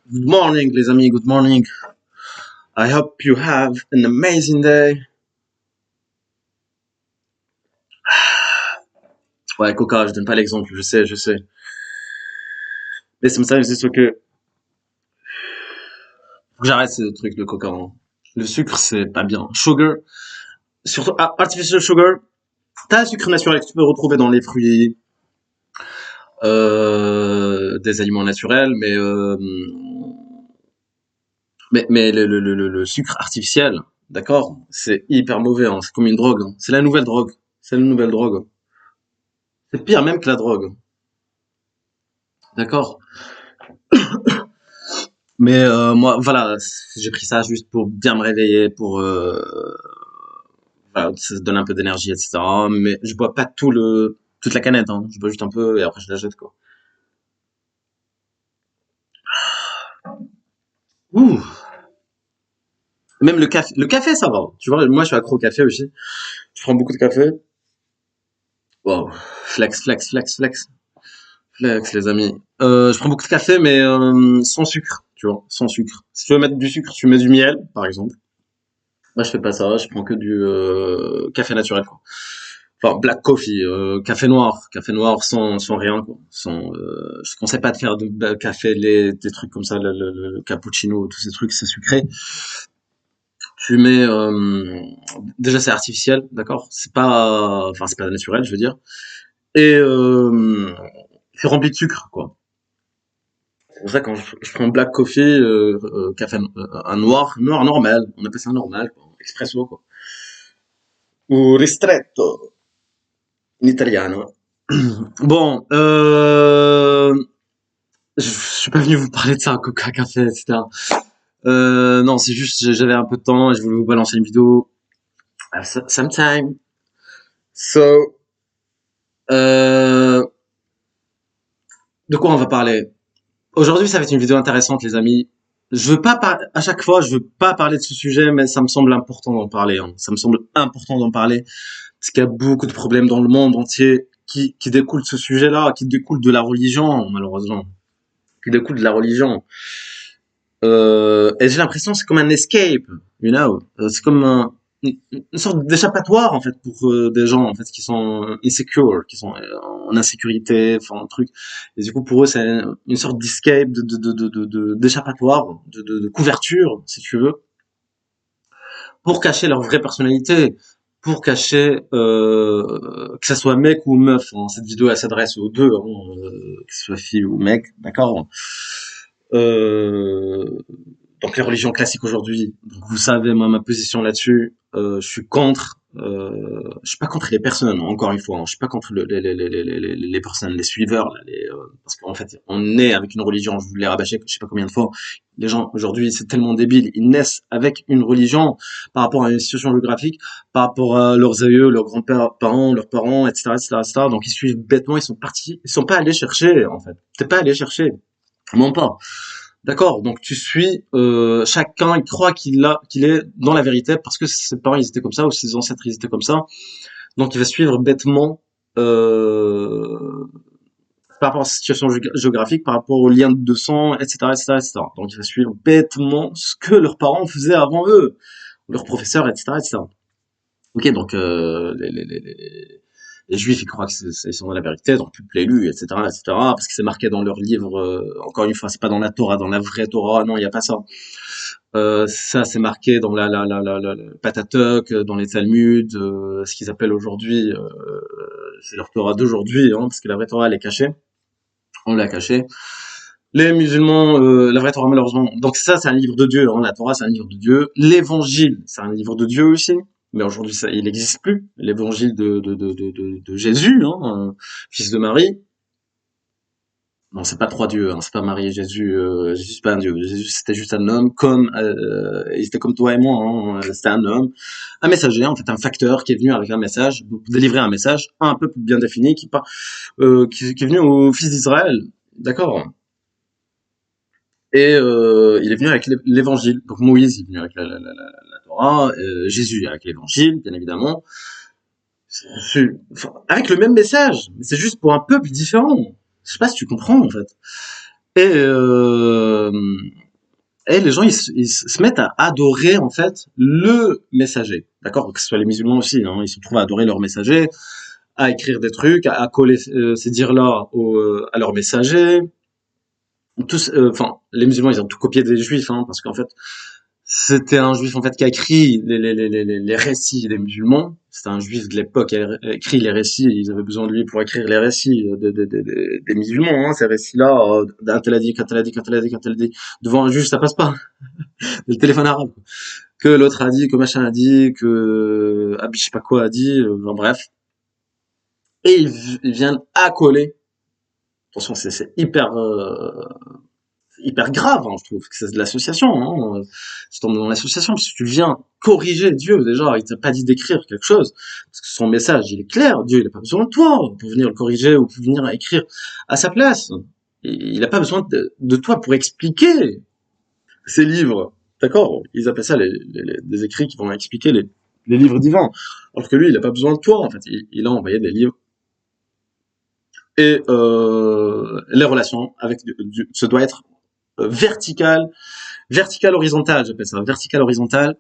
Good morning, les amis, good morning. I hope you have an amazing day. Ouais, Coca, je donne pas l'exemple, je sais. Mais sometimes it's okay. Faut que j'arrête ce truc de Coca, hein. Le sucre, c'est pas bien. Sugar, surtout artificial sugar, t'as le sucre naturel que tu peux retrouver dans les fruits, des aliments naturels, mais le sucre artificiel, d'accord, c'est hyper mauvais, hein. C'est comme une drogue, hein. C'est la nouvelle drogue. C'est la nouvelle drogue. C'est pire même que la drogue, d'accord. Mais moi, voilà, j'ai pris ça juste pour bien me réveiller, pour voilà, ça donne un peu d'énergie, etc. Mais je bois pas toute la canette, hein. Je bois juste un peu et après je la jette, quoi. Ouh. Même le café, ça va. Tu vois, moi, je suis accro au café aussi. Je prends beaucoup de café. Wow. Flex, flex, flex, flex, flex, les amis. Je prends beaucoup de café, mais sans sucre, tu vois, sans sucre. Si tu veux mettre du sucre, tu mets du miel, par exemple. Moi, je fais pas ça. Je prends que du café naturel, quoi. Enfin, black coffee, café noir sans rien, quoi. Je conseille pas de faire de café lait, des trucs comme ça, le cappuccino, tous ces trucs, c'est sucré. Tu mets, déjà c'est artificiel, d'accord? C'est pas naturel, je veux dire. Et c'est rempli de sucre, quoi. C'est pour ça que quand je prends black coffee, café, un noir normal, on appelle ça normal, quoi. Espresso, quoi. Ou ristretto, in italiano. Bon, je suis pas venu vous parler de ça, Coca, café, etc. Non, c'est juste, j'avais un peu de temps et je voulais vous balancer une vidéo. Sometime. So, euh, de quoi on va parler? Aujourd'hui, ça va être une vidéo intéressante, les amis. Je veux pas à chaque fois, je veux pas parler de ce sujet, mais ça me semble important d'en parler, hein. Ça me semble important d'en parler parce qu'il y a beaucoup de problèmes dans le monde entier qui découlent de ce sujet-là, qui découlent de la religion, malheureusement, qui découlent de la religion. Et j'ai l'impression que c'est comme un escape, you know. C'est comme une sorte d'échappatoire en fait pour des gens en fait qui sont insecure, qui sont en insécurité, enfin un truc. Et du coup pour eux c'est une sorte d'escape, d'échappatoire, de couverture si tu veux, pour cacher leur vraie personnalité, pour cacher que ça soit mec ou meuf. Hein. Cette vidéo elle s'adresse aux deux, hein, que ce soit fille ou mec, d'accord. Euh, donc les religions classiques aujourd'hui, donc vous savez moi ma position là-dessus, je suis contre, je suis pas contre les personnes, encore une fois, hein, je suis pas contre les personnes, les suiveurs, là, parce qu'en fait on naît avec une religion, je vous l'ai rabâché je sais pas combien de fois, les gens aujourd'hui c'est tellement débile, ils naissent avec une religion par rapport à une situation géographique, par rapport à leurs aïeux, leurs grands-parents, leurs parents, etc., etc., etc., donc ils suivent bêtement, ils sont partis, ils sont pas allés chercher en fait, t'es pas allé chercher, vraiment pas. D'accord, donc tu suis chacun, il croit qu'il est dans la vérité parce que ses parents ils étaient comme ça ou ses ancêtres ils étaient comme ça. Donc il va suivre bêtement euh, par rapport à sa situation géographique, par rapport aux liens de sang, etc., etc., etc. Donc il va suivre bêtement ce que leurs parents faisaient avant eux, leurs professeurs, etc., etc. Ok, donc les juifs ils croient que ils sont dans la vérité, donc plus l'élu, etc., etc., parce que c'est marqué dans leur livre. Encore une fois, c'est pas dans la Torah, dans la vraie Torah, non, il y a pas ça. Ça, c'est marqué dans le Pentateuque, dans les Talmuds, ce qu'ils appellent aujourd'hui, c'est leur Torah d'aujourd'hui, hein, parce que la vraie Torah, elle est cachée. On l'a cachée. Les musulmans, la vraie Torah, malheureusement. Donc ça, c'est un livre de Dieu. Hein, la Torah, c'est un livre de Dieu. L'Évangile, c'est un livre de Dieu aussi. Mais aujourd'hui, ça, il n'existe plus. L'Évangile de Jésus, hein, fils de Marie. Non, c'est pas trois dieux, hein, c'est pas Marie et Jésus. Jésus, c'est pas un dieu. Jésus, c'était juste un homme, comme il était comme toi et moi. Hein, c'était un homme, un messager, en fait, un facteur qui est venu avec un message, pour délivrer un message à un peuple bien défini, qui est venu au fils d'Israël. D'accord. Et il est venu avec l'évangile. Donc Moïse il est venu avec la Torah, Jésus avec l'évangile, bien évidemment. Enfin, avec le même message, mais c'est juste pour un peuple différent. Je sais pas si tu comprends en fait. Et et les gens, ils se mettent à adorer, en fait, le messager. D'accord? Que ce soit les musulmans aussi, hein, ils se trouvent à adorer leur messager, à écrire des trucs, à coller ces dires-là à leur messager. Tous, enfin, les musulmans, ils ont tout copié des juifs, hein, parce qu'en fait, c'était un juif en fait qui a écrit les récits des musulmans. C'était un juif de l'époque qui a écrit les récits. Ils avaient besoin de lui pour écrire les récits des musulmans. Hein, ces récits-là, un tel a dit, qu'un tel a dit, qu'un tel a dit, qu'un tel a dit. Devant un juge, ça passe pas. Le téléphone arabe. Que l'autre a dit, que machin a dit, que je sais pas quoi a dit. Enfin, bref. Et ils viennent accoler. Attention, c'est hyper grave, hein, je trouve que c'est de l'association. Hein. Tu tombes dans l'association parce que tu viens corriger Dieu déjà. Il t'a pas dit d'écrire quelque chose parce que son message il est clair. Dieu il a pas besoin de toi pour venir le corriger ou pour venir écrire à sa place. Il a pas besoin de toi pour expliquer ses livres. D'accord? Ils appellent ça des écrits qui vont expliquer les livres divins. Alors que lui il a pas besoin de toi en fait. Il a envoyé des livres et les relations avec Dieu, ça doit être vertical horizontale, j'appelle ça, vertical horizontale,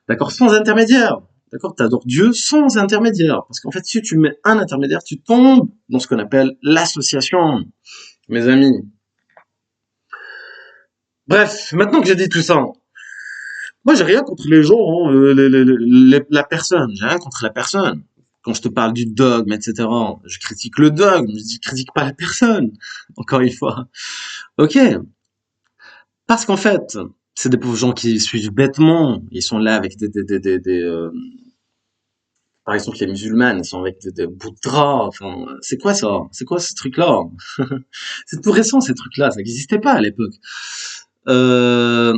d'accord, sans intermédiaire, d'accord, t'adores Dieu sans intermédiaire, parce qu'en fait, si tu mets un intermédiaire, tu tombes dans ce qu'on appelle l'association, mes amis. Bref, maintenant que j'ai dit tout ça, moi j'ai rien contre les gens, hein, la personne, j'ai rien contre la personne. Quand je te parle du dogme, etc., je critique le dogme, je critique pas la personne, encore une fois. Ok, parce qu'en fait, c'est des pauvres gens qui suivent bêtement. Ils sont là avec par exemple, les musulmanes, ils sont avec des bouts de drap. Enfin, c'est quoi ça? C'est quoi ce truc-là? C'est tout récent, ces trucs-là. Ça n'existait pas à l'époque. Euh,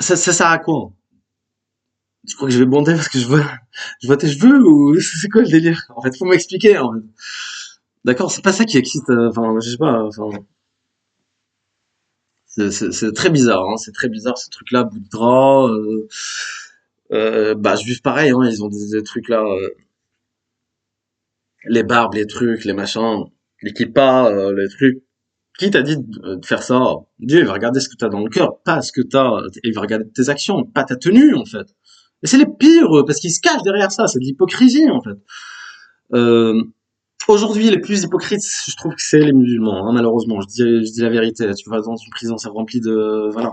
ça sert à quoi? Je crois que je vais bonder parce que je vois tes cheveux ou c'est quoi le délire? En fait, faut m'expliquer, en fait. D'accord, c'est pas ça qui excite. Enfin, je sais pas. Enfin, c'est très bizarre. Hein, c'est très bizarre ce truc-là, bout de drap. Bah, juifs pareil. Hein, ils ont des trucs là. Les barbes, les trucs, les machins, les kippas, les trucs. Qui t'a dit de faire ça? Dieu, il va regarder ce que t'as dans le cœur, pas ce que t'as. Il va regarder tes actions, pas ta tenue, en fait. Et c'est les pires, parce qu'ils se cachent derrière ça. C'est de l'hypocrisie, en fait. Euh, Aujourd'hui, les plus hypocrites, je trouve que c'est les musulmans, hein, malheureusement. Je dis la vérité. Tu vas dans une prison, c'est rempli de, voilà.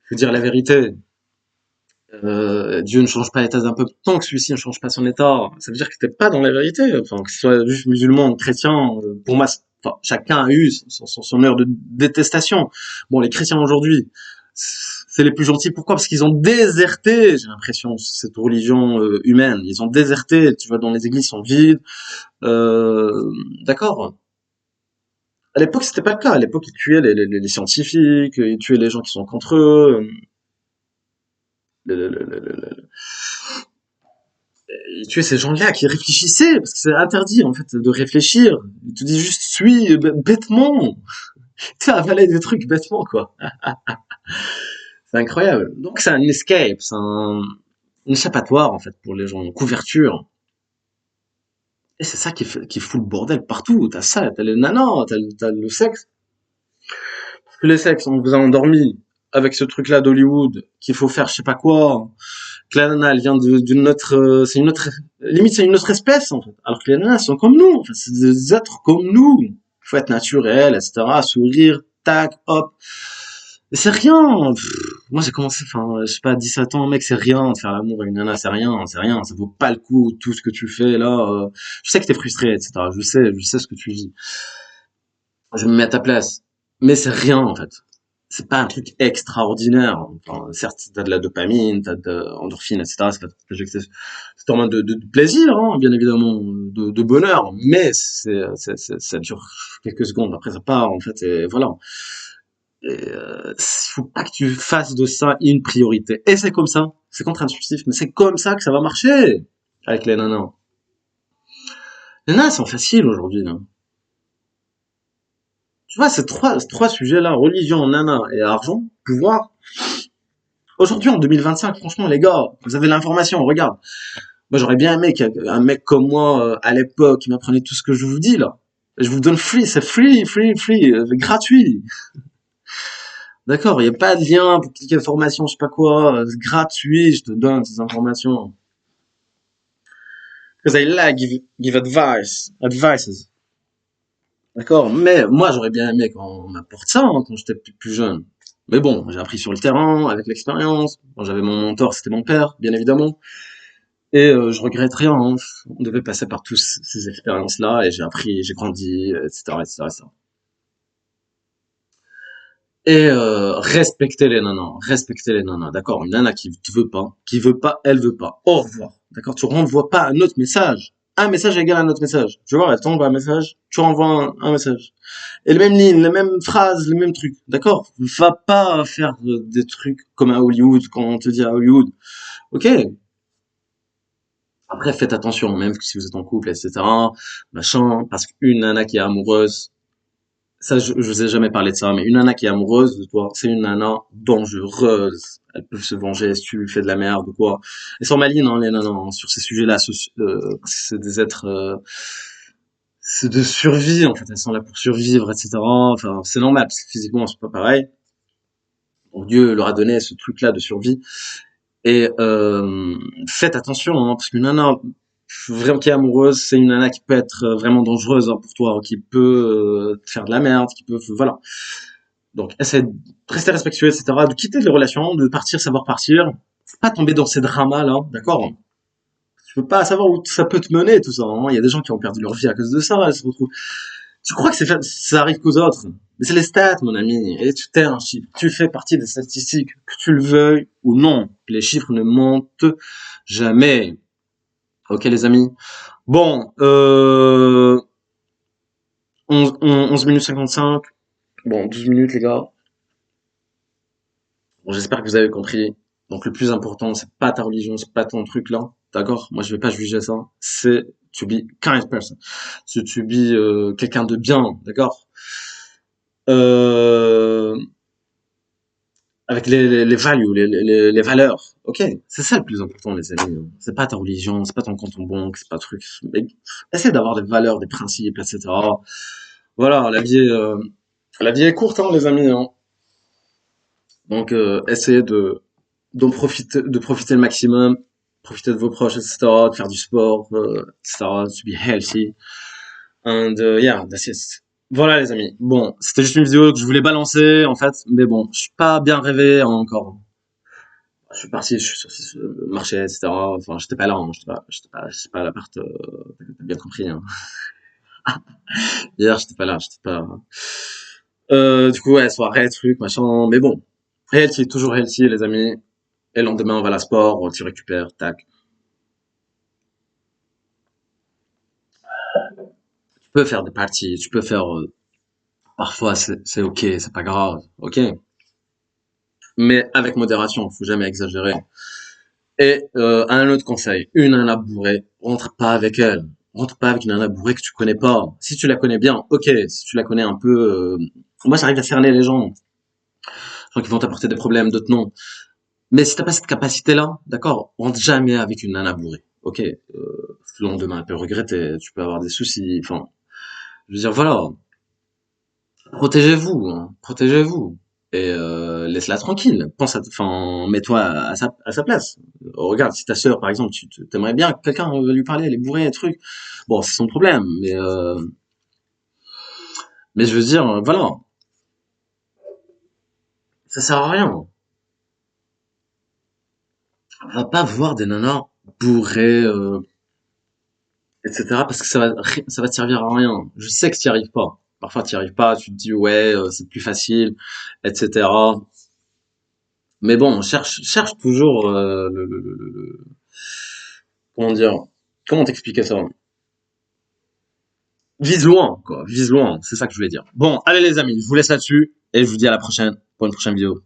Faut dire la vérité. Dieu ne change pas l'état d'un peuple tant que celui-ci ne change pas son état. Ça veut dire que t'es pas dans la vérité. Enfin, que ce soit juif, musulman, chrétien, pour moi, enfin, chacun a eu son heure de détestation. Bon, les chrétiens aujourd'hui, c'est les plus gentils. Pourquoi? Parce qu'ils ont déserté, j'ai l'impression, cette religion humaine. Ils ont déserté. Tu vois, dans les églises sont vides. D'accord. À l'époque, c'était pas le cas. À l'époque, ils tuaient les scientifiques, ils tuaient les gens qui sont contre eux. Le, le, le, le, le, Et tu es ces gens-là qui réfléchissaient, parce que c'est interdit en fait de réfléchir. Ils te disent juste suis bêtement. Tu as avalé des trucs bêtement quoi. C'est incroyable. Donc c'est un escape, une échappatoire en fait pour les gens, une couverture. Et c'est ça qui fout le bordel partout. T'as ça, t'as les nanas, t'as le sexe. Parce que les sexes, on vous a endormi avec ce truc-là d'Hollywood, qu'il faut faire je sais pas quoi. Que la nana, elle vient d'une autre, c'est une autre, limite c'est une autre espèce en fait. Alors que les nanas sont comme nous, en fait, c'est des êtres comme nous. Il faut être naturel, etc. Sourire, tac, hop. Et c'est rien. Moi j'ai commencé, enfin, je sais pas, 17 ans, mec, c'est rien de faire l'amour à une nana, c'est rien, c'est rien. Ça vaut pas le coup tout ce que tu fais là. Je sais que t'es frustré, etc. Je sais ce que tu vis. Je me mets à ta place. Mais c'est rien en fait. C'est pas un truc extraordinaire. Enfin, certes, t'as de la dopamine, t'as de l'endorphine, etc. C'est en mode de plaisir, hein, bien évidemment, de bonheur, mais ça dure quelques secondes. Après, ça part, en fait, et voilà. Et faut pas que tu fasses de ça une priorité. Et c'est comme ça. C'est contre-intuitif, mais c'est comme ça que ça va marcher avec les nanas. Les nanas sont faciles aujourd'hui, là. Tu vois, ces trois sujets-là, religion, nana et argent, pouvoir, aujourd'hui, en 2025, franchement, les gars, vous avez l'information, regarde. Moi, j'aurais bien aimé qu'un mec comme moi, à l'époque, qui m'apprenait tout ce que je vous dis, là. Je vous donne free, c'est free, gratuit. D'accord, il n'y a pas de lien pour cliquer formation, je sais pas quoi, c'est gratuit, je te donne ces informations. Because I like give advices. D'accord, mais moi j'aurais bien aimé qu'on m'apporte ça quand j'étais plus jeune. Mais bon, j'ai appris sur le terrain, avec l'expérience. Bon, j'avais mon mentor, c'était mon père, bien évidemment. Et je regrette rien, hein. On devait passer par tous ces expériences-là et j'ai appris, j'ai grandi, etc., etc., etc. Et respecter les nanas, d'accord? Une nana qui te veut pas, elle veut pas. Au revoir, d'accord? Tu renvoies pas un autre message. Un message égale un autre message. Tu vois, elle t'envoie un message, tu renvoies un message. Et les mêmes lignes, les mêmes phrases, les mêmes trucs, d'accord? Va pas faire des trucs comme à Hollywood, quand on te dit à Hollywood. Ok? Après, faites attention, même si vous êtes en couple, etc., machin, parce qu'une nana qui est amoureuse, ça, je vous ai jamais parlé de ça, mais une nana qui est amoureuse de toi, c'est une nana dangereuse. Elles peuvent se venger si tu lui fais de la merde ou quoi. Elles sont malines, hein, les nanas, hein, sur ces sujets-là, parce que c'est des êtres, c'est de survie, en fait. Elles sont là pour survivre, etc. Enfin, c'est normal, parce que physiquement, c'est pas pareil. Donc, Dieu leur a donné ce truc-là de survie. Et faites attention, hein, parce qu'une nana vraiment qui est amoureuse, c'est une nana qui peut être vraiment dangereuse, hein, pour toi, qui peut te faire de la merde, qui peut, voilà. Donc, essaie de rester respectueux, etc., de quitter les relations, de partir, savoir partir, pas tomber dans ces dramas-là, d'accord? Tu peux pas savoir où ça peut te mener, tout ça, hein. Il y a des gens qui ont perdu leur vie à cause de ça, elles se retrouvent. Tu crois que ça arrive qu'aux autres? Mais c'est les stats, mon ami. Et tu t'es un chiffre. Tu fais partie des statistiques, que tu le veuilles ou non. Les chiffres ne mentent jamais. Ok, les amis? Bon, 11 minutes 55. Bon, 12 minutes, les gars. Bon, j'espère que vous avez compris. Donc, le plus important, c'est pas ta religion, c'est pas ton truc là. D'accord? Moi, je vais pas juger ça. C'est to be kind person. C'est to be quelqu'un de bien. D'accord? Euh, avec les values, les valeurs. Ok, c'est ça le plus important, les amis. C'est pas ta religion, c'est pas ton compte en banque, c'est pas truc. Mais essaie d'avoir des valeurs, des principes, etc. Voilà, la vie est courte, hein, les amis. Hein. Donc, essayez de profiter le maximum, profiter de vos proches, etc. De faire du sport, etc. To be healthy. And yeah, that's it. Voilà les amis. Bon, c'était juste une vidéo que je voulais balancer en fait, mais bon, je suis pas bien rêvé encore. Je suis parti, je suis sur ce marché, etc. Enfin, j'étais pas là, hein, j'étais pas à l'appart, t'as bien compris, hein. Hier, j'étais pas là. Du coup, ouais, soirée, truc, machin, mais bon. Healthy, toujours healthy, les amis. Et le lendemain, on va à la sport, tu récupères, tac. Tu peux faire des parties, tu peux faire, parfois, c'est ok, c'est pas grave, ok. Mais avec modération, faut jamais exagérer. Et un autre conseil, une nana bourrée, rentre pas avec elle. Rentre pas avec une nana bourrée que tu connais pas. Si tu la connais bien, ok. Si tu la connais un peu, moi j'arrive à cerner les gens. Gens qui vont t'apporter des problèmes, d'autres non. Mais si t'as pas cette capacité-là, d'accord, rentre jamais avec une nana bourrée. Ok. Parce que le lendemain, elle peut regretter, tu peux avoir des soucis. Enfin, je veux dire, voilà. Protégez-vous, hein, protégez-vous. Et laisse-la tranquille. Pense à, enfin, mets-toi à sa place. Regarde, si ta sœur, par exemple, t'aimerais bien que quelqu'un lui parler, elle est bourrée, un truc. Bon, c'est son problème, mais je veux dire, voilà, ça sert à rien. On va pas voir des nanas bourrées, etc. Parce que ça va te servir à rien. Je sais que t'y arrives pas. Parfois, t'y arrives pas, tu te dis, ouais, c'est plus facile, etc. Mais bon, cherche toujours comment dire, comment t'expliquer ça? Vise loin, quoi, vise loin, c'est ça que je voulais dire. Bon, allez les amis, je vous laisse là-dessus et je vous dis à la prochaine pour une prochaine vidéo.